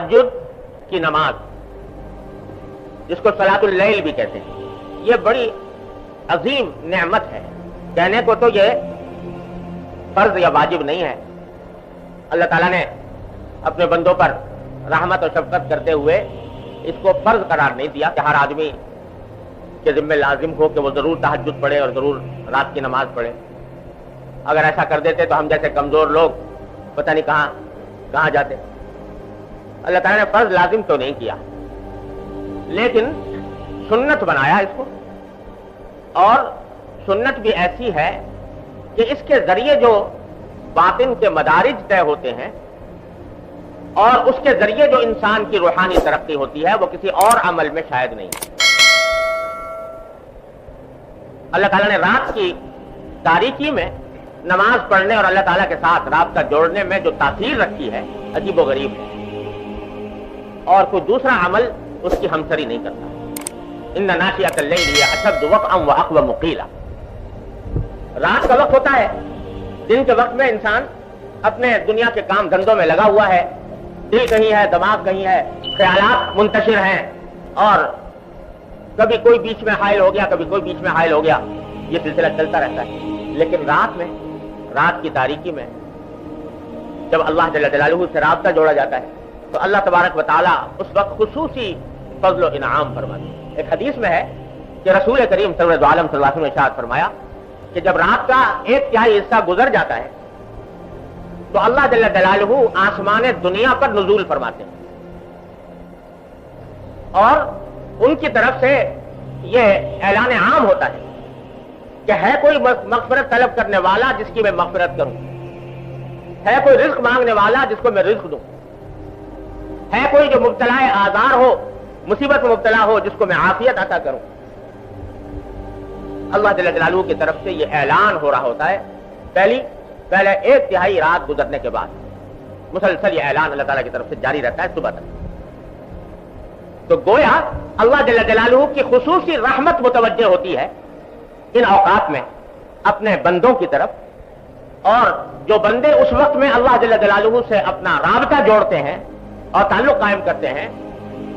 تہجد کی نماز، جس کو صلاۃ اللیل بھی کہتے ہیں، یہ بڑی عظیم نعمت ہے. کہنے کو تو یہ فرض یا واجب نہیں ہے، اللہ تعالیٰ نے اپنے بندوں پر رحمت اور شفقت کرتے ہوئے اس کو فرض قرار نہیں دیا کہ ہر آدمی کے ذمہ لازم ہو کہ وہ ضرور تہجد پڑھے اور ضرور رات کی نماز پڑھے. اگر ایسا کر دیتے تو ہم جیسے کمزور لوگ پتہ نہیں کہاں جاتے. اللہ تعالیٰ نے فرض لازم تو نہیں کیا، لیکن سنت بنایا اس کو، اور سنت بھی ایسی ہے کہ اس کے ذریعے جو باطن کے مدارج طے ہوتے ہیں اور اس کے ذریعے جو انسان کی روحانی ترقی ہوتی ہے وہ کسی اور عمل میں شاید نہیں. اللہ تعالیٰ نے رات کی تاریکی میں نماز پڑھنے اور اللہ تعالیٰ کے ساتھ رابطہ جوڑنے میں جو تاثیر رکھی ہے عجیب و غریب ہے، اور کوئی دوسرا عمل اس کی ہمسری نہیں کرتا. ان ناشئۃ اللیل ہی اشد وطئا واقوم قیلا. رات کا وقت ہوتا ہے، دن کے وقت میں انسان اپنے دنیا کے کام دھندوں میں لگا ہوا ہے، دل کہیں ہے، دماغ کہیں ہے، خیالات منتشر ہیں، اور کبھی کوئی بیچ میں حائل ہو گیا، کبھی کوئی بیچ میں حائل ہو گیا، یہ سلسلہ چلتا رہتا ہے. لیکن رات کی تاریکی میں جب اللہ جل جلالہ سے رابطہ جوڑا جاتا ہے تو اللہ تبارک و تعالیٰ اس وقت خصوصی فضل و انعام فرماتے ہیں. ایک حدیث میں ہے کہ رسول کریم سرور دو عالم صلی اللہ علیہ وسلم نے ارشاد فرمایا کہ جب رات کا 1/3 حصہ گزر جاتا ہے تو اللہ جل جلالہ آسمان دنیا پر نزول فرماتے ہیں، اور ان کی طرف سے یہ اعلان عام ہوتا ہے کہ ہے کوئی مغفرت طلب کرنے والا جس کی میں مغفرت کروں، ہے کوئی رزق مانگنے والا جس کو میں رزق دوں، ہے کوئی جو مبتلا آزار ہو، مصیبت میں مبتلا ہو، جس کو میں عافیت عطا کروں. اللہ جل جلالہ کی طرف سے یہ اعلان ہو رہا ہوتا ہے پہلے 1/3 رات گزرنے کے بعد. مسلسل یہ اعلان اللہ تعالیٰ کی طرف سے جاری رہتا ہے صبح تک. تو گویا اللہ جل جلالہ کی خصوصی رحمت متوجہ ہوتی ہے ان اوقات میں اپنے بندوں کی طرف، اور جو بندے اس وقت میں اللہ جل جلالہ سے اپنا رابطہ جوڑتے ہیں اور تعلق قائم کرتے ہیں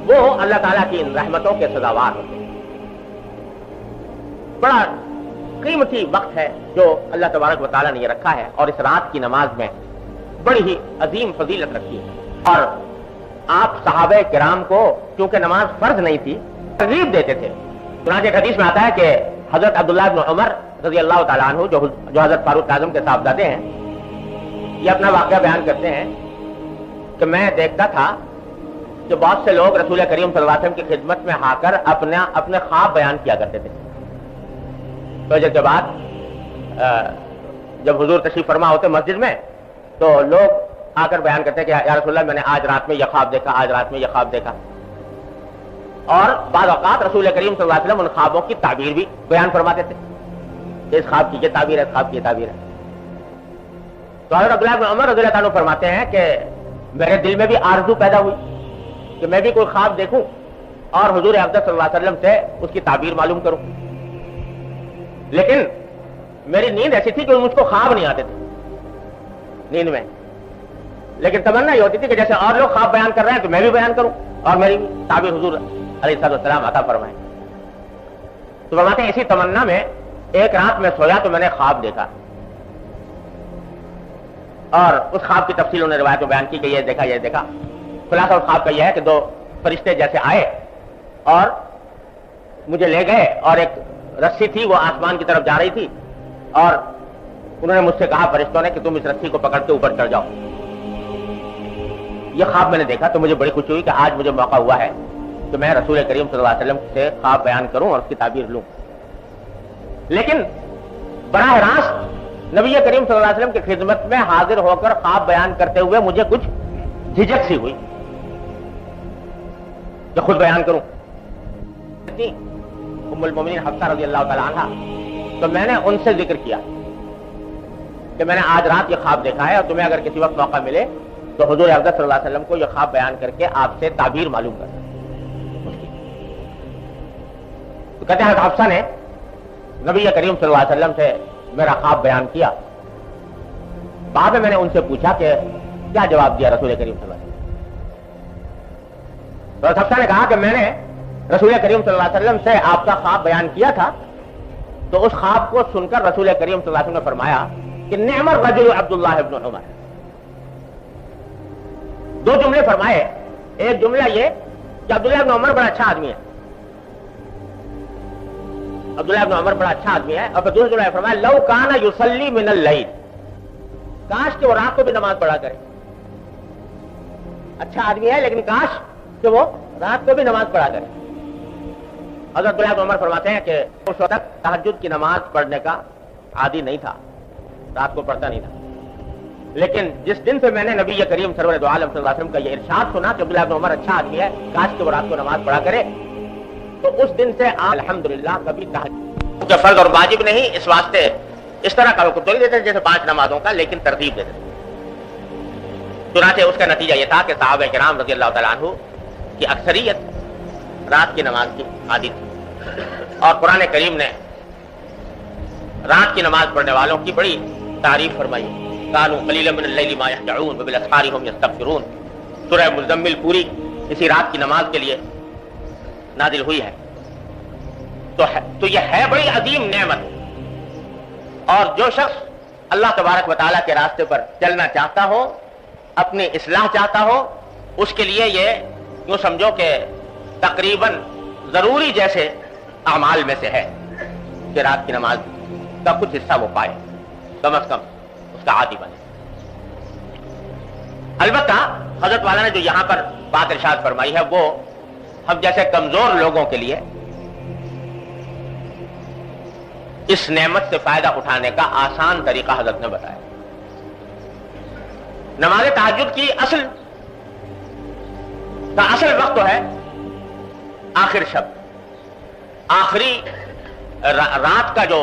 وہ اللہ تعالیٰ کی ان رحمتوں کے سزاوار ہوتے ہیں. بڑا قیمتی وقت ہے جو اللہ تبارک و تعالیٰ نے یہ رکھا ہے، اور اس رات کی نماز میں بڑی ہی عظیم فضیلت رکھی ہے. اور آپ صحابہ کرام کو چونکہ نماز فرض نہیں تھی ترغیب دیتے تھے. چنانچہ حدیث میں آتا ہے کہ حضرت عبداللہ بن عمر رضی اللہ تعالیٰ عنہ جو حضرت فاروق اعظم کے صاحبزادے ہیں، یہ اپنا واقعہ بیان کرتے ہیں کہ میں دیکھتا تھا کہ بہت سے لوگ رسول کریم صلی اللہ علیہ وسلم کی خدمت میں آ کر اپنے خواب بیان کیا کرتے تھے. فجر کے بعد جب حضور تشریف فرما ہوتے مسجد میں تو لوگ آ کر بیان کرتے کہ یا رسول اللہ میں نے آج رات میں یہ خواب دیکھا، آج رات میں یہ خواب دیکھا. اور بعض اوقات رسول کریم صلی اللہ علیہ وسلم ان خوابوں کی تعبیر بھی بیان فرماتے تھے کہ اس خواب کی یہ تعبیر ہے، اس خواب کی یہ تعبیر ہے. تو حضرت عبداللہ بن عمر رضی اللہ عنہ فرماتے ہیں کہ میرے دل میں بھی آرزو پیدا ہوئی کہ میں بھی کوئی خواب دیکھوں اور حضور اقدس صلی اللہ علیہ وسلم سے اس کی تعبیر معلوم کروں. لیکن میری نیند ایسی تھی کہ مجھ کو خواب نہیں آتے تھے نیند میں، لیکن تمنا یہ ہوتی تھی کہ جیسے اور لوگ خواب بیان کر رہے ہیں تو میں بھی بیان کروں اور میری تعبیر حضور علیہ السلام عطا فرمائیں. تو فرماتے ہیں اسی تمنا میں ایک رات میں سویا تو میں نے خواب دیکھا، اور اس خواب کی تفصیل انہوں نے روایت میں بیان کی کہ یہ دیکھا یہ دیکھا. خلاصہ اس خواب کا یہ ہے کہ 2 فرشتے جیسے آئے اور مجھے لے گئے، اور ایک رسی تھی وہ آسمان کی طرف جا رہی تھی، اور انہوں نے مجھ سے کہا فرشتوں نے کہ تم اس رسی کو پکڑ کے اوپر چڑھ جاؤ. یہ خواب میں نے دیکھا تو مجھے بڑی خوشی ہوئی کہ آج مجھے موقع ہوا ہے کہ میں رسول کریم صلی اللہ علیہ وسلم سے خواب بیان کروں اور اس کی تعبیر لوں. لیکن براہ راست نبی کریم صلی اللہ علیہ وسلم کی خدمت میں حاضر ہو کر خواب بیان کرتے ہوئے مجھے کچھ جھجک سی ہوئی کہ خود بیان کروں. ام المومنین حفصہ رضی اللہ تعالی عنہ، تو میں نے ان سے ذکر کیا کہ میں نے آج رات یہ خواب دیکھا ہے، اور تمہیں اگر کسی وقت موقع ملے تو حضور اقدس صلی اللہ علیہ وسلم کو یہ خواب بیان کر کے آپ سے تعبیر معلوم کرنا. تو کہتے ہیں حفصہ نے نبی کریم صلی اللہ علیہ وسلم سے میرا خواب بیان کیا. بعد میں نے ان سے پوچھا کہ کیا جواب دیا رسول کریم صلی اللہ علیہ وسلم. تو حفصہ نے کہا کہ میں نے رسول کریم صلی اللہ علیہ وسلم سے آپ کا خواب بیان کیا تھا، تو اس خواب کو سن کر رسول کریم صلی اللہ علیہ وسلم نے فرمایا کہ نعم الرجل عبداللہ ابن عمر. دو جملے فرمائے. ایک جملہ یہ کہ عبداللہ ابن عمر بڑا اچھا آدمی ہے، عبداللہ ابن عمر بڑا اچھا آدمی ہے. اور پھر دوسرا جملہ فرمایا لو کان یصلی من اللیل، کاش کہ وہ رات کو بھی نماز پڑھا کرے. اچھا آدمی ہے لیکن کاش کہ وہ رات کو بھی نماز پڑھا کرے. حضرت عبداللہ ابن عمر فرماتے ہیں کہ اس وقت تہجد کی نماز پڑھنے کا عادی نہیں تھا، رات کو پڑھتا نہیں تھا. لیکن جس دن سے میں نے نبی کریم سرور دو عالم صلی اللہ علیہ وسلم کا یہ ارشاد سنا کہ عبداللہ ابن عمر اچھا آدمی ہے، کاش کہ وہ رات کو نماز پڑھا کرے، تو اس دن سے الحمدللہ کبھی تہجد فرض اور واجب نہیں، اس واسطے اس طرح کا حکم تو نہیں دیتے جیسے 5 نمازوں کا، لیکن ترتیب دیتے. چنانچہ اس کا نتیجہ یہ تھا کہ صحابہ کرام رضی اللہ تعالیٰ عنہ کی اکثریت رات کی نماز کی عادی تھی، اور قرآن کریم نے رات کی نماز پڑھنے والوں کی بڑی تعریف فرمائی. کانوا قلیلا من اللیل ما یہجعون وبالاسحار هم یستغفرون. سورہ مزمل پوری اسی رات کی نماز کے لیے نازل ہوئی ہے. تو یہ ہے بڑی عظیم نعمت. اور جو شخص اللہ تبارک و تعالیٰ کے راستے پر چلنا چاہتا ہو، اپنی اصلاح چاہتا ہو، اس کے لیے یہ یوں سمجھو کہ تقریباً ضروری جیسے اعمال میں سے ہے کہ رات کی نماز کا کچھ حصہ وہ پائے، کم از کم اس کا عادی بنے. البتہ حضرت والا نے جو یہاں پر بات ارشاد فرمائی ہے وہ ہم جیسے کمزور لوگوں کے لیے اس نعمت سے فائدہ اٹھانے کا آسان طریقہ حضرت نے بتایا. نماز تہجد کی اصل وقت تو ہے آخر شب، آخری رات کا جو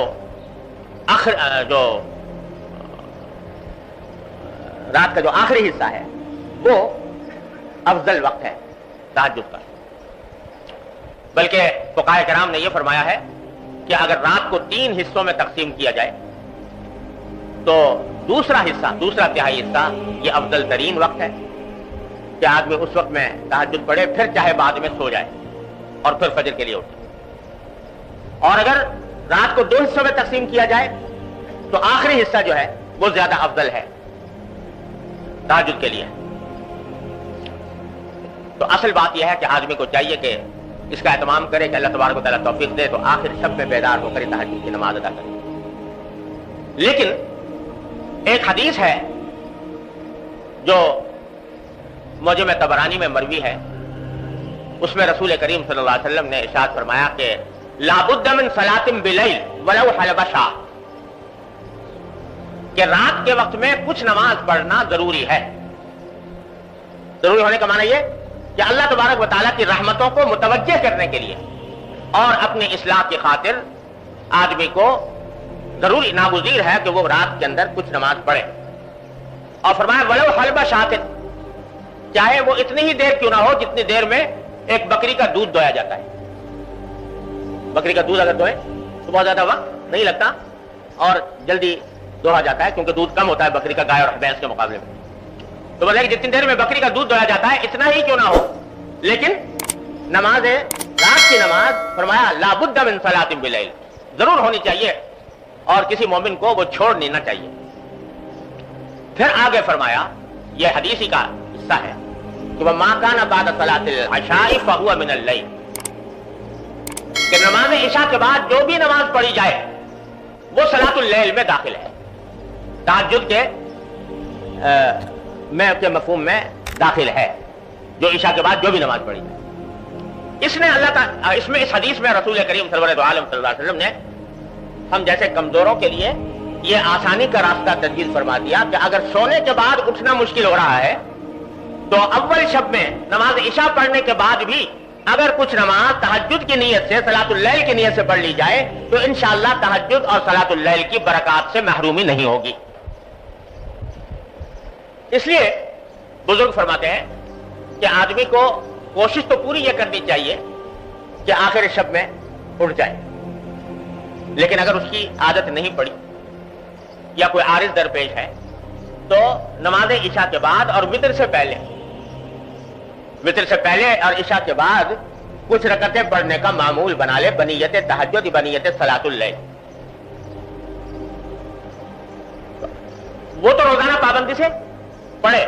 رات کا جو آخری حصہ ہے وہ افضل وقت ہے تہجد کا. بلکہ فقہاء کرام نے یہ فرمایا ہے کہ اگر رات کو 3 حصوں میں تقسیم کیا جائے تو دوسرا تہائی حصہ یہ افضل ترین وقت ہے کہ آدمی اس وقت میں تہجد پڑھے، پھر چاہے بعد میں سو جائے اور پھر فجر کے لیے اٹھے. اور اگر رات کو 2 حصوں میں تقسیم کیا جائے تو آخری حصہ جو ہے وہ زیادہ افضل ہے تہجد کے لیے. تو اصل بات یہ ہے کہ آدمی کو چاہیے کہ اس کا اہتمام کرے کہ اللہ تبارک و تعالیٰ توفیق دے تو آخر شب میں بیدار ہو کر تہجد کی نماز ادا کرے. لیکن ایک حدیث ہے جو معجم طبرانی میں مروی ہے، اس میں رسول کریم صلی اللہ علیہ وسلم نے ارشاد فرمایا کہ لا بد من صلاۃ باللیل ولو حلب شاہ، کہ رات کے وقت میں کچھ نماز پڑھنا ضروری ہے. ضروری ہونے کا معنی یہ کہ اللہ تبارک و تعالیٰ کی رحمتوں کو متوجہ کرنے کے لیے اور اپنی اصلاح کی خاطر آدمی کو ضروری ناگزیر ہے کہ وہ رات کے اندر کچھ نماز پڑھے. اور فرمایا ولو حلب شاۃ، چاہے وہ اتنی ہی دیر کیوں نہ ہو جتنی دیر میں ایک بکری کا دودھ دویا جاتا ہے. بکری کا دودھ اگر دوئے تو بہت زیادہ وقت نہیں لگتا اور جلدی دوہا جاتا ہے کیونکہ دودھ کم ہوتا ہے بکری کا گائے اور بھینس کے مقابلے میں. تو بولے کہ جتنی دیر میں بکری کا دودھ دویا جاتا ہے اتنا ہی کیوں نہ ہو، لیکن نماز رات کی نماز فرمایا لا بد من صلاۃ باللیل، ضرور ہونی چاہیے اور کسی مومن کو وہ چھوڑ نہیں نہ چاہیے. پھر آگے فرمایا، یہ حدیثی کا حصہ ہے کہ وما کان بعد صلاۃ العشاء فهو من اللیل، کہ نماز عشاء کے بعد جو بھی نماز پڑھی جائے وہ صلاۃ اللیل میں داخل ہے، تہجد کے مفہوم میں داخل ہے، جو عشاء کے بعد جو بھی نماز پڑھی جائے. اس حدیث میں رسول کریم سرور دو عالم صلی اللہ علیہ وسلم نے ہم جیسے کمزوروں کے لیے یہ آسانی کا راستہ تجویز فرما دیا کہ اگر سونے کے بعد اٹھنا مشکل ہو رہا ہے تو اول شب میں نماز عشاء پڑھنے کے بعد بھی اگر کچھ نماز تہجد کی نیت سے صلاۃ اللیل کی نیت سے پڑھ لی جائے تو انشاءاللہ تہجد اور صلاۃ اللیل کی برکات سے محرومی نہیں ہوگی. اس لیے بزرگ فرماتے ہیں کہ آدمی کو کوشش تو پوری یہ کرنی چاہیے کہ آخر شب میں اٹھ جائے، لیکن اگر اس کی عادت نہیں پڑی یا کوئی عارض درپیش ہے تو نماز عشاء کے بعد اور وتر سے پہلے وتر سے پہلے اور عشاء کے بعد کچھ رکعتیں پڑھنے کا معمول بنا لے بنیت تہجد بنیت صلاۃ اللیل. وہ تو روزانہ پابندی سے پڑھے،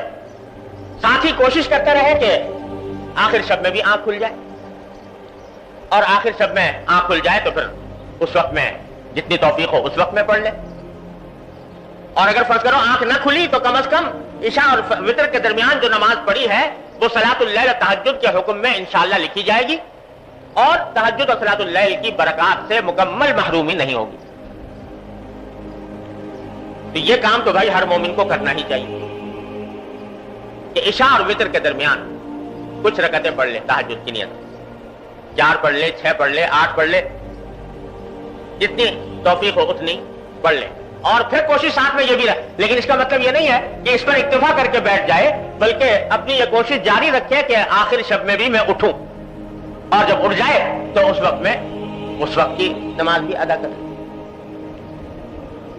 ساتھ ہی کوشش کرتے رہے کہ آخر شب میں بھی آنکھ کھل جائے، اور آخر شب میں آنکھ کھل جائے تو پھر اس وقت میں جتنی توفیق ہو اس وقت میں پڑھ لے. اور اگر فرض کرو آنکھ نہ کھلی تو کم از کم عشاء اور وتر کے درمیان جو نماز پڑھی ہے وہ صلاۃ اللیل تہجد کے حکم میں انشاءاللہ لکھی جائے گی، اور تہجد اور صلاۃ اللیل کی برکات سے مکمل محرومی نہیں ہوگی. تو یہ کام تو بھائی ہر مومن کو کرنا ہی چاہیے کہ عشاء اور وتر کے درمیان کچھ رکعتیں پڑھ لے تہجد کی نیت، 4 پڑھ لے، 6 پڑھ لے، 8 پڑھ لے، جتنی توفیق ہو اتنی پڑھ لے. اور پھر کوشش ساتھ میں یہ بھی رہے، لیکن اس کا مطلب یہ نہیں ہے کہ اس پر اکتفا کر کے بیٹھ جائے، بلکہ اپنی یہ کوشش جاری رکھے کہ آخر شب میں بھی میں اٹھوں، اور جب اٹھ جائے تو اس وقت میں اس وقت کی نماز بھی ادا کرے.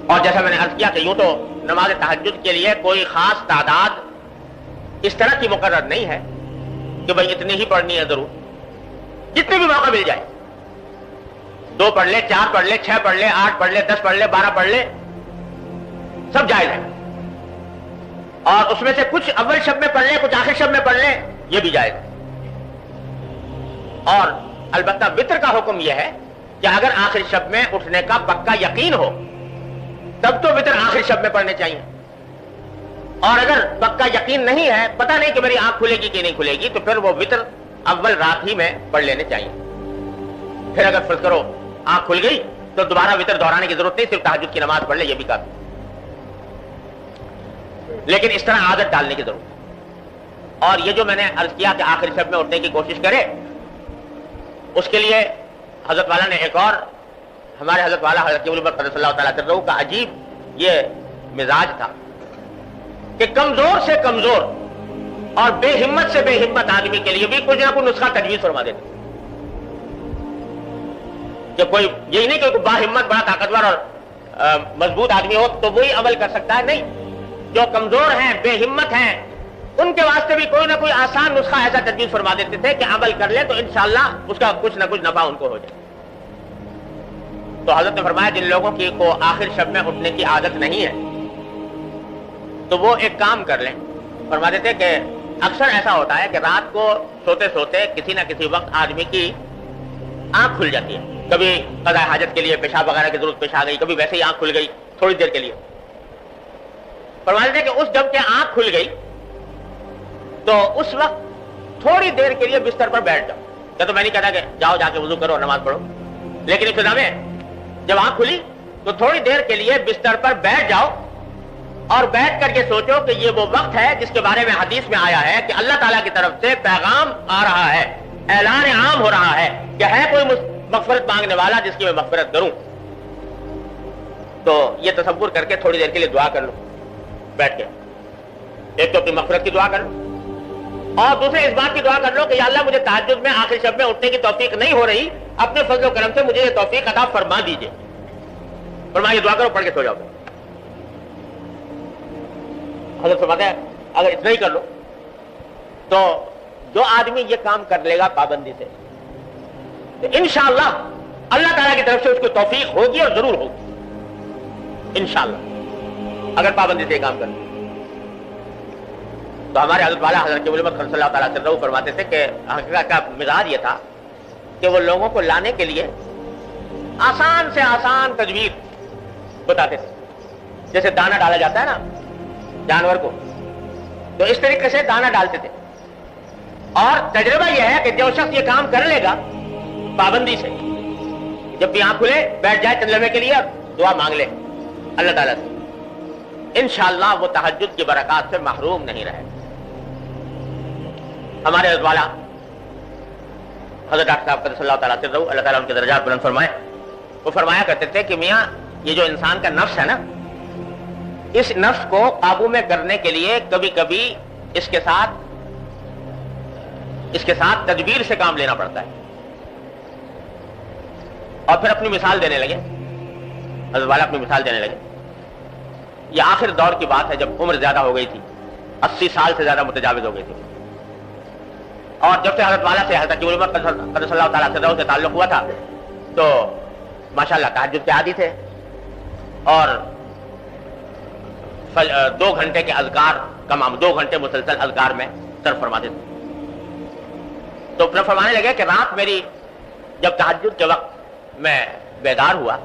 اور جیسا میں نے عرض کیا کہ یوں تو نماز تہجد کے لیے کوئی خاص تعداد اس طرح کی مقرر نہیں ہے کہ بھائی اتنی ہی پڑھنی ہے ضرور، جتنے بھی موقع مل جائے، 2 پڑھ لے، 4 پڑھ لے، 6 پڑھ لے، 8 پڑھ لے، 10 پڑھ لے، 12 پڑھ لے، سب جائز ہے. اور اس میں سے کچھ اول شب میں پڑھ لے، کچھ آخر شب میں پڑھ لے، یہ بھی جائز ہے. اور البتہ وتر کا حکم یہ ہے کہ اگر آخر شب میں اٹھنے کا پکا یقین ہو تب تو وتر آخر شب میں پڑھنے چاہیے، اور اگر پکا یقین نہیں ہے، پتہ نہیں کہ میری آنکھ کھلے گی کہ نہیں کھلے گی، تو پھر وہ وتر اول رات ہی میں پڑھ لینے چاہیے. پھر اگر فرض کرو آنکھ کھل گئی تو دوبارہ وتر دہرانے کی ضرورت نہیں، صرف تہجد کی نماز پڑھ لے، یہ بھی کافی. لیکن اس طرح عادت ڈالنے کی ضرورت ہے. اور یہ جو میں نے عرض کیا کہ آخر شب میں اٹھنے کی کوشش کرے، اس کے لیے حضرت والا نے ایک اور، ہمارے حضرت والا حضرت ابو بکر رضی اللہ تعالیٰ عنہ کا عجیب یہ مزاج تھا کہ کمزور سے کمزور اور بے ہمت سے بے ہمت آدمی کے لیے بھی کچھ نہ کچھ نسخہ تجویز فرما دیتے کہ کوئی یہی نہیں کہ کوئی با ہمت بڑا طاقتور اور مضبوط آدمی ہو تو وہی عمل کر سکتا ہے، نہیں، جو کمزور ہیں، بے ہمت ہیں، ان کے واسطے بھی کوئی نہ کوئی آسان نسخہ ایسا تجویز فرما دیتے تھے کہ عمل کر لیں تو انشاءاللہ اس کا کچھ نہ کچھ نفع ان کو ہو جائے. تو حضرت نے فرمایا جن لوگوں کی کو آخر شب میں اٹھنے کی عادت نہیں ہے تو وہ ایک کام کر لیں. فرما دیتے کہ اکثر ایسا ہوتا ہے کہ رات کو سوتے سوتے کسی نہ کسی وقت آدمی کی آنکھ کھل جاتی ہے، کبھی قضاء حاجت کے لیے پیشاب وغیرہ کی ضرورت پیش آ گئی، کبھی ویسے ہی آنکھ کھل گئی تھوڑی دیر کے لیے. فرما دیتے کہ اس جب کہ آنکھ کھل گئی تو اس وقت تھوڑی دیر کے لیے بستر پر بیٹھ جاؤ. یا تو میں نہیں کہتا کہ جاؤ جا کے وضو کرو اور نماز پڑھو، لیکن ابتدا میں جب آنکھ کھلی تو تھوڑی دیر کے لیے بستر پر بیٹھ جاؤ اور بیٹھ کر کے سوچو کہ یہ وہ وقت ہے جس کے بارے میں حدیث میں آیا ہے کہ اللہ تعالیٰ کی طرف سے پیغام آ رہا ہے، اعلان عام ہو رہا ہے کہ ہے کوئی مغفرت مانگنے والا جس کی میں مغفرت کروں. تو یہ تصور کر کے تھوڑی دیر کے لیے دعا کر لو بیٹھ کے. ایک تو اپنی مغفرت کی دعا کر لو، اور دوسرے اس بات کی دعا کر لو کہ یا اللہ مجھے تہجد میں آخر شب میں اٹھنے کی توفیق نہیں ہو رہی، اپنے فضل و کرم سے مجھے یہ توفیق عطا فرما دیجیے. فرمایا یہ دعا کرو، پڑھ کے سو جاؤ. حضرت فرماتے ہیں اگر اتنا ہی کر لو تو جو آدمی یہ کام کر لے گا پابندی سے تو انشاءاللہ اللہ تعالیٰ کی طرف سے اس کو توفیق ہوگی اور ضرور ہوگی انشاءاللہ، اگر پابندی سے یہ کام کر لے. تو ہمارے حضرت والا حضرت ابو بکر صلی اللہ تعالیٰ عنہ فرماتے تھے کہ حقیقت کا مزاج یہ تھا کہ وہ لوگوں کو لانے کے لیے آسان سے آسان تجویز بتاتے تھے. جیسے دانا ڈالا جاتا ہے نا جانور کو، تو اس طریقے سے دانا ڈالتے تھے. اور تجربہ یہ ہے کہ جو شخص یہ کام کر لے گا پابندی سے، جب بھی آنکھ کھلے بیٹھ جائے چند لمحے کے لیے اور دعا مانگ لے اللہ تعالیٰ سے، انشاءاللہ وہ تہجد کی برکات سے محروم نہیں رہے. ہمارے حضرت والا حضرت ڈاکٹر صاحب قدس اللہ تعالیٰ عنہ اللہ تعالیٰ ان کے درجات بلند فرمائے، وہ فرمایا کرتے تھے کہ میاں یہ جو انسان کا نفس ہے نا، اس نفس کو قابو میں کرنے کے لیے کبھی کبھی اس کے ساتھ تدبیر سے کام لینا پڑتا ہے. اور پھر اپنی مثال دینے لگے، حضرت والا اپنی مثال دینے لگے. یہ آخر دور کی بات ہے جب عمر زیادہ ہو گئی تھی، 80 سال سے زیادہ متجاوز ہو گئی تھی. اور جب سے حضرت والا سے حضرت جبریل قدس اللہ تعالیٰ صدرہ سے تعلق ہوا تھا تو ماشاءاللہ تہجد کے عادی تھے، اور 2 گھنٹے کے اذکار کا 2 گھنٹے مسلسل اذکار میں صرف فرماتے تھے۔ تو پھر فرمانے لگے کہ رات میری جب تہجد کے وقت میں بیدار ہوا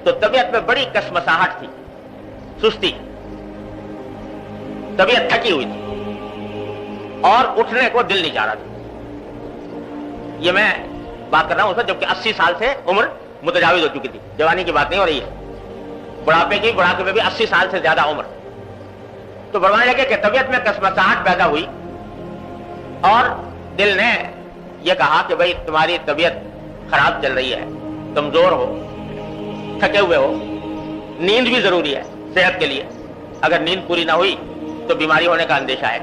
تو طبیعت میں بڑی کشمکشاہٹ تھی، سستی، طبیعت تھکی ہوئی تھی اور اٹھنے کو دل نہیں چاہ رہا تھا۔ یہ میں بات کر رہا ہوں اس وقت جبکہ 80 سال سے عمر متجاوز ہو چکی تھی، جوانی کی بات نہیں ہو رہی ہے، بڑھاپے میں بھی 80 سال سے زیادہ عمر۔ تو فرمانے لگے کہ طبیعت میں کشمکشاہٹ پیدا ہوئی اور دل نے یہ کہا کہ بھائی تمہاری طبیعت خراب چل رہی ہے، کمزور ہو، تھکے ہوئے ہو، نیند بھی ضروری ہے صحت کے لیے، اگر نیند پوری نہ ہوئی تو بیماری ہونے کا اندیشہ ہے۔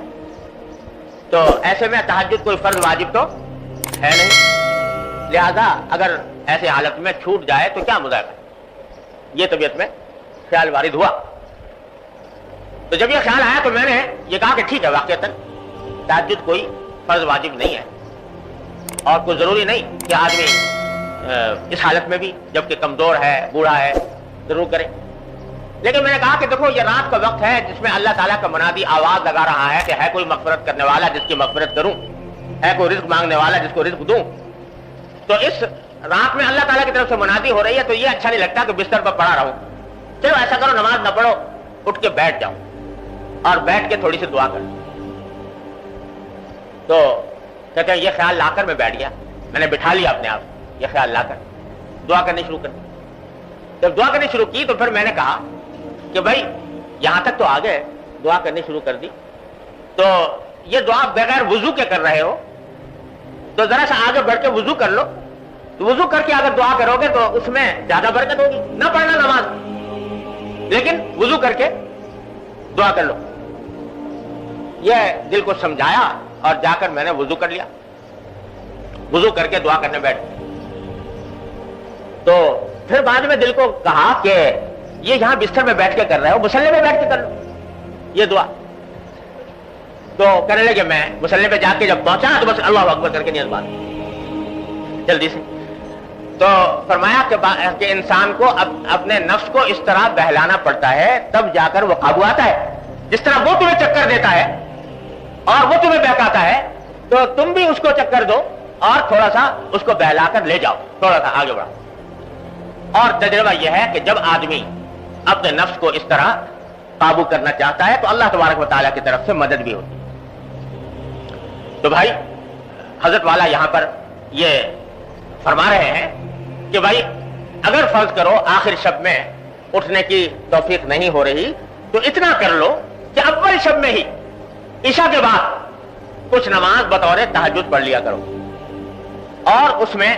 تو ایسے میں تہجد کوئی فرض واجب تو ہے نہیں، لہذا اگر ایسے حالت میں چھوٹ جائے تو کیا مذائقہ ہے، یہ طبیعت میں خیال وارد ہوا۔ تو جب یہ خیال آیا تو میں نے یہ کہا کہ ٹھیک ہے، واقعتاً تہجد کوئی فرض واجب نہیں ہے اور کوئی ضروری نہیں کہ آدمی اس حالت میں بھی جبکہ کمزور ہے، بوڑھا ہے، ضرور کرے۔ لیکن میں نے کہا کہ دیکھو یہ رات کا وقت ہے جس میں اللہ تعالیٰ کا منادی آواز لگا رہا ہے کہ ہے کوئی مغفرت کرنے والا جس کی مغفرت کروں، ہے کوئی رزق مانگنے والا جس کو رزق دوں۔ تو اس رات میں اللہ تعالیٰ کی طرف سے منادی ہو رہی ہے تو یہ اچھا نہیں لگتا کہ بستر پر پڑا رہوں، چلو ایسا کرو نماز نہ پڑھو، اٹھ کے بیٹھ جاؤ اور بیٹھ کے تھوڑی سی دعا کرو۔ تو کہتے ہیں یہ خیال لا کر میں بیٹھ گیا، میں نے بٹھا لیا اپنے آپ، یہ خیال لا کر دعا کرنی شروع کر دی۔ جب دعا کرنی شروع کی تو پھر میں نے کہا کہ بھائی یہاں تک تو آ گئے، دعا کرنی شروع کر دی، تو یہ دعا بغیر وضو کے کر رہے ہو تو ذرا سا آگے بڑھ کے وضو کر لو، تو وضو کر کے اگر دعا کرو گے تو اس میں زیادہ برکت ہوگی، نہ پڑھنا نماز لیکن وضو کر کے دعا کر لو۔ یہ دل کو سمجھایا اور جا کر میں نے وضو کر لیا، وضو کر کے دعا کرنے بیٹھ۔ تو پھر بعد میں دل کو کہا کہ یہ یہاں بستر میں بیٹھ کے کر رہے ہو، مصلے میں بیٹھ کے کر لو یہ دعا۔ تو کہنے لگے میں مصلے پہ جا کے جب پہنچا تو بس اللہ اکبر کر کے نیت بات جلدی سے۔ تو فرمایا کہ انسان کو اپنے نفس کو اس طرح بہلانا پڑتا ہے تب جا کر وہ قابو آتا ہے، جس طرح وہ تمہیں چکر دیتا ہے اور وہ تمہیں بہکاتا ہے تو تم بھی اس کو چکر دو اور تھوڑا سا اس کو بہلا کر لے جاؤ، تھوڑا سا آگے بڑھاؤ۔ اور تجربہ یہ ہے کہ جب آدمی اپنے نفس کو اس طرح قابو کرنا چاہتا ہے تو اللہ تبارک و تعالیٰ کی طرف سے مدد بھی ہوتی ہے۔ تو بھائی حضرت والا یہاں پر یہ فرما رہے ہیں کہ بھائی اگر فرض کرو آخر شب میں اٹھنے کی توفیق نہیں ہو رہی تو اتنا کر لو کہ اول شب میں ہی عشاء کے بعد کچھ نماز بطور تہجد پڑھ لیا کرو، اور اس میں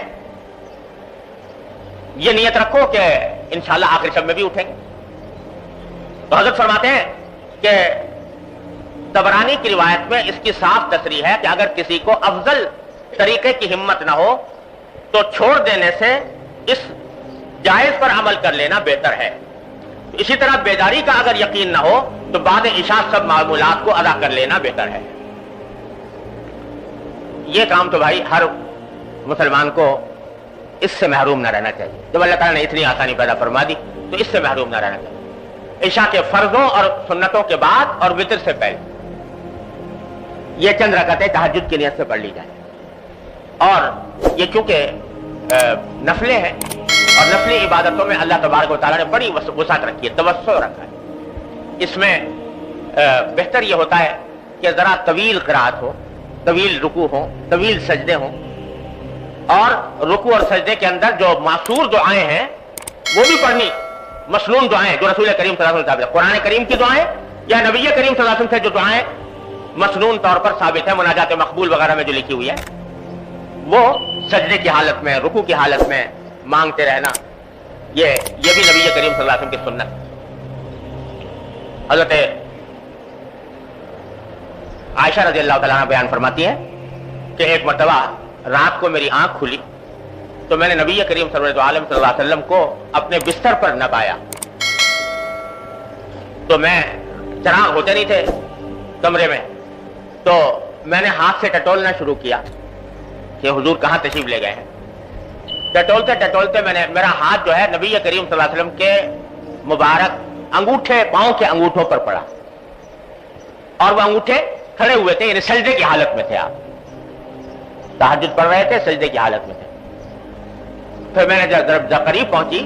یہ نیت رکھو کہ انشاءاللہ آخر شب میں بھی اٹھیں گے۔ تو حضرت فرماتے ہیں کہ طبرانی کی روایت میں اس کی صاف تصریح ہے کہ اگر کسی کو افضل طریقے کی ہمت نہ ہو تو چھوڑ دینے سے اس جائز پر عمل کر لینا بہتر ہے۔ اسی طرح بیداری کا اگر یقین نہ ہو تو بعد عشاء سب معمولات کو ادا کر لینا بہتر ہے۔ یہ کام تو بھائی ہر مسلمان کو اس سے محروم نہ رہنا چاہیے۔ جب اللہ تعالیٰ نے اتنی آسانی پیدا فرما دی تو اس سے محروم نہ رہنا چاہیے۔ عشاء کے فرضوں اور سنتوں کے بعد اور وتر سے پہلے یہ چند رکعتیں تہجد کی نیت سے پڑھ لی جائیں، اور یہ چونکہ نفلیں ہیں اور نفلی عبادتوں میں اللہ تبارک و تعالیٰ نے بڑی وسعت رکھی ہے، توسع رکھا ہے۔ اس میں بہتر یہ ہوتا ہے کہ ذرا طویل قرات ہو، طویل رکوع ہو، طویل سجدے ہوں، اور رکوع اور سجدے کے اندر جو معصور دعائیں ہیں وہ بھی پڑھنی، مسنون دعائیں جو رسول کریم صلی اللہ علیہ وسلم قرآن کریم کی دعائیں یا نبی کریم صلی اللہ علیہ وسلم سے جو دعائیں مسنون طور پر ثابت ہے، مناجات مقبول وغیرہ میں جو لکھی ہوئی ہے، وہ سجدے کی حالت میں، رکوع کی حالت میں مانگتے رہنا، یہ بھی نبی کریم صلی اللہ علیہ وسلم کی سنت۔ حضرت عائشہ رضی اللہ تعالیٰ عنہ بیان فرماتی ہے کہ ایک مرتبہ رات کو میری آنکھ کھلی تو میں نے نبی کریم صلی اللہ علیہ وسلم کو اپنے بستر پر نہ پایا، تو میں چراغ ہوتے نہیں تھے کمرے میں، تو میں نے ہاتھ سے ٹٹولنا شروع کیا کہ حضور کہاں تشریف لے گئے ہیں. ٹٹولتے ٹٹولتے میرا ہاتھ جو ہے نبی کریم صلی اللہ علیہ وسلم کے مبارک انگوٹھے پاؤں کے انگوٹھوں پر پڑا, اور وہ انگوٹھے کھڑے ہوئے تھے, یعنی سجدے کی حالت میں تھے. آپ تہجد پڑھ رہے تھے, سجدے کی حالت میں تھے. پھر میں نے جب قریب پہنچی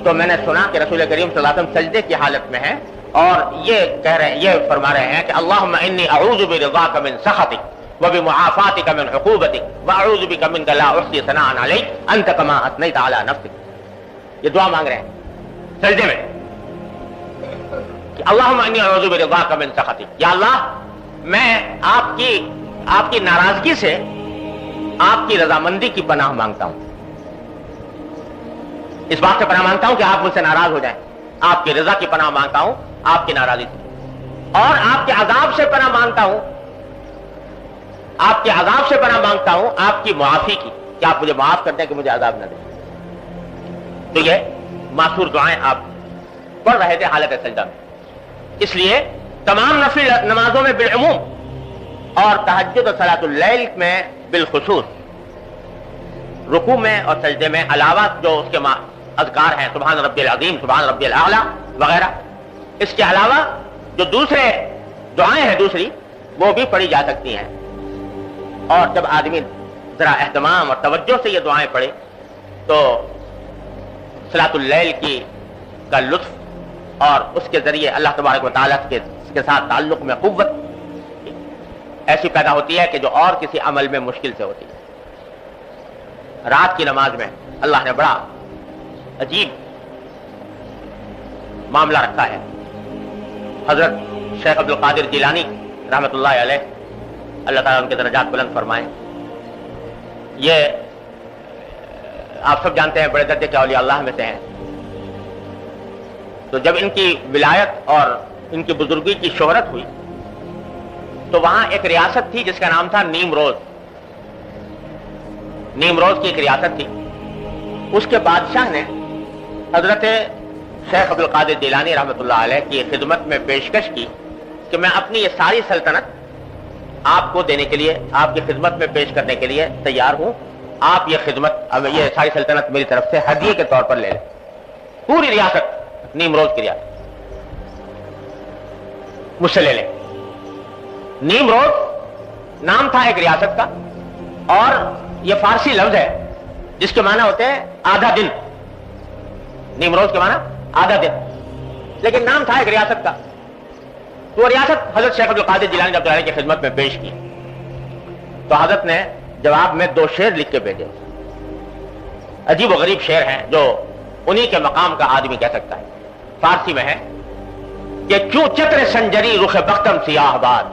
تو میں نے سنا کہ رسول کریم صلی اللہ علیہ وسلم سجدے کی حالت میں ہیں, اور یہ فرما رہے ہیں کہ اللہم انی اعوذ برضاک من سخطک وبمعافاتک من عقوبتک واعوذ بک منک لا احصی ثناء علیک انت کما اثنیت علی نفسک. یہ دعا مانگ رہے ہیں سجدے میں کہ اللہم انی اعوذ برضاک من سخطک, یا اللہ میں آپ کی ناراضگی سے آپ کی رضامندی کی پناہ مانگتا ہوں. اس بات سے پناہ مانگتا ہوں کہ آپ مجھ سے ناراض ہو جائیں, آپ کی رضا کی پناہ مانگتا ہوں آپ کی ناراضی سے, اور آپ کے عذاب سے پناہ مانگتا ہوں, آپ کے عذاب سے پناہ مانگتا ہوں آپ کی معافی کی, کہ آپ مجھے معاف کر دیں کہ مجھے عذاب نہ دیں. تو یہ معصور دعائیں آپ پڑھ رہے تھے حالت سجدہ میں. اس لیے تمام نفل نمازوں میں بالعموم اور تہجد اور صلاۃ اللیل میں بالخصوص رکوع میں اور سجدے میں علاوہ جو اس کے اذکار ہیں سبحان ربی العظیم, سبحان ربی الاعلیٰ وغیرہ, اس کے علاوہ جو دوسرے دعائیں ہیں دوسری وہ بھی پڑھی جا سکتی ہیں. اور جب آدمی ذرا اہتمام اور توجہ سے یہ دعائیں پڑھے تو صلاۃ اللیل کا لطف اور اس کے ذریعے اللہ تبارک و تعالیٰ کے ساتھ تعلق میں قوت ایسی پیدا ہوتی ہے کہ جو اور کسی عمل میں مشکل سے ہوتی ہے. رات کی نماز میں اللہ نے بڑا عجیب معاملہ رکھا ہے. حضرت شیخ عبد القادر جیلانی رحمۃ اللہ علیہ, اللہ تعالیٰ ان کے درجات بلند فرمائے, یہ آپ سب جانتے ہیں بڑے درجے کے اولیاء اللہ میں سے ہیں. تو جب ان کی ولایت اور ان کی بزرگی کی شہرت ہوئی تو وہاں ایک ریاست تھی جس کا نام تھا نیمروز. نیمروز کی ایک ریاست تھی. اس کے بادشاہ نے حضرت شیخ عبد القادر جیلانی رحمۃ اللہ علیہ کی خدمت میں پیشکش کی کہ میں اپنی یہ ساری سلطنت آپ کو دینے کے لیے, آپ کی خدمت میں پیش کرنے کے لیے تیار ہوں. آپ یہ ساری سلطنت میری طرف سے ہدیے کے طور پر لے لیں. پوری ریاست, نیمروز کی ریاست مجھ سے لے لیں. نیمروز نام تھا ایک ریاست کا, اور یہ فارسی لفظ ہے جس کے معنی ہوتے ہیں آدھا دن. نیمروز کے معنی آدھا دن, لیکن نام تھا ایک ریاست کا. تو وہ ریاست حضرت شیخ عبد القادر جیلانی رحمۃ اللہ علیہ کی خدمت میں پیش کی. تو حضرت نے جواب میں 2 شعر لکھ کے بھیجے. عجیب و غریب شعر ہیں جو انہی کے مقام کا آدمی کہہ سکتا ہے. فارسی میں ہے کہ چوں چتر سنجری رخ بختم سیاہ باد,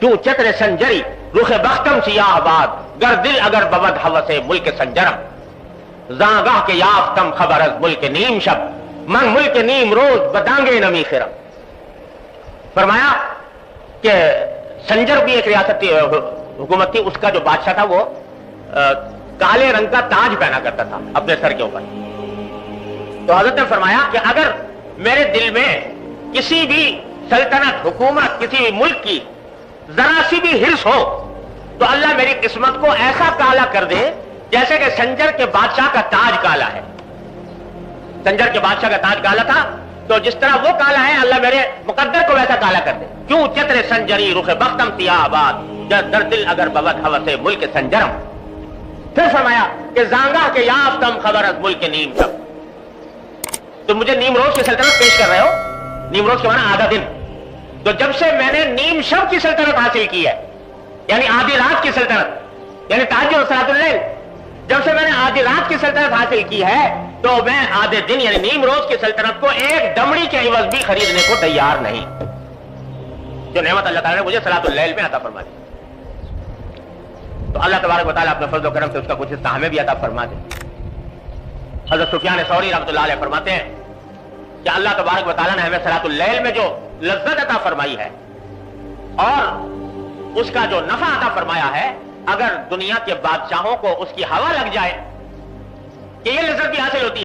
چوں چتر سنجری رخ بختم سیاہ باد, گر دل اگر بود حوث ملک سنجرم, زاگاہ کے یافتم خبر از ملک نیم شب, من ملک نیم روز بدانگے نمی خرم. فرمایا کہ سنجر بھی ایک ریاستی حکومت تھی. اس کا جو بادشاہ تھا وہ کالے رنگ کا تاج پہنا کرتا تھا اپنے سر کے اوپر. تو حضرت نے فرمایا کہ اگر میرے دل میں کسی بھی سلطنت, حکومت, کسی بھی ملک کی ذرا سی بھی ہرس ہو تو اللہ میری قسمت کو ایسا کالا کر دے جیسے کہ سنجر کے بادشاہ کا تاج کالا ہے. سنجر کے بادشاہ کا تاج کالا تھا, تو جس طرح وہ کالا ہے اللہ میرے مقدر کو ویسا کالا کر دے. کیوں چتر سنجری رخ بختم سیاہ باد, در دل اگر بود حوث ملک سنجرم. پھر فرمایا کہ زانگاہ کے یافتم خبر از ملک نیم شب. تو مجھے نیمروز کی سلطنت پیش کر رہے ہو. نیمروز کے معنی آدھا دن. تو جب سے میں نے نیم شب کی سلطنت حاصل کی ہے, یعنی آدھی رات کی سلطنت, یعنی تہجد اور صلاۃ اللیل, جب سے میں نے آدھی رات کی سلطنت حاصل کی ہے تو میں آدھے دن یعنی نیمروز کی سلطنت کو ایک دمڑی کے عوض بھی خریدنے کو تیار نہیں. جو نعمت اللہ تعالیٰ نے مجھے صلاۃ اللیل میں عطا فرما دی, تو اللہ تبارک و تعالیٰ اپنے فضل و کرم سے اس کا کچھ حصہ ہمیں بھی عطا فرما دے. حضرت سفیان ثوری رحمۃ اللہ علیہ فرماتے ہیں کہ اللہ تبارک و تعالیٰ نے ہمیں صلاۃ اللیل میں جو لذت عطا فرمائی ہے اور اس کا جو نفع عطا فرمایا ہے, اگر دنیا کے بادشاہوں کو اس کی ہوا لگ جائے کہ یہ لذت بھی حاصل ہوتی ہے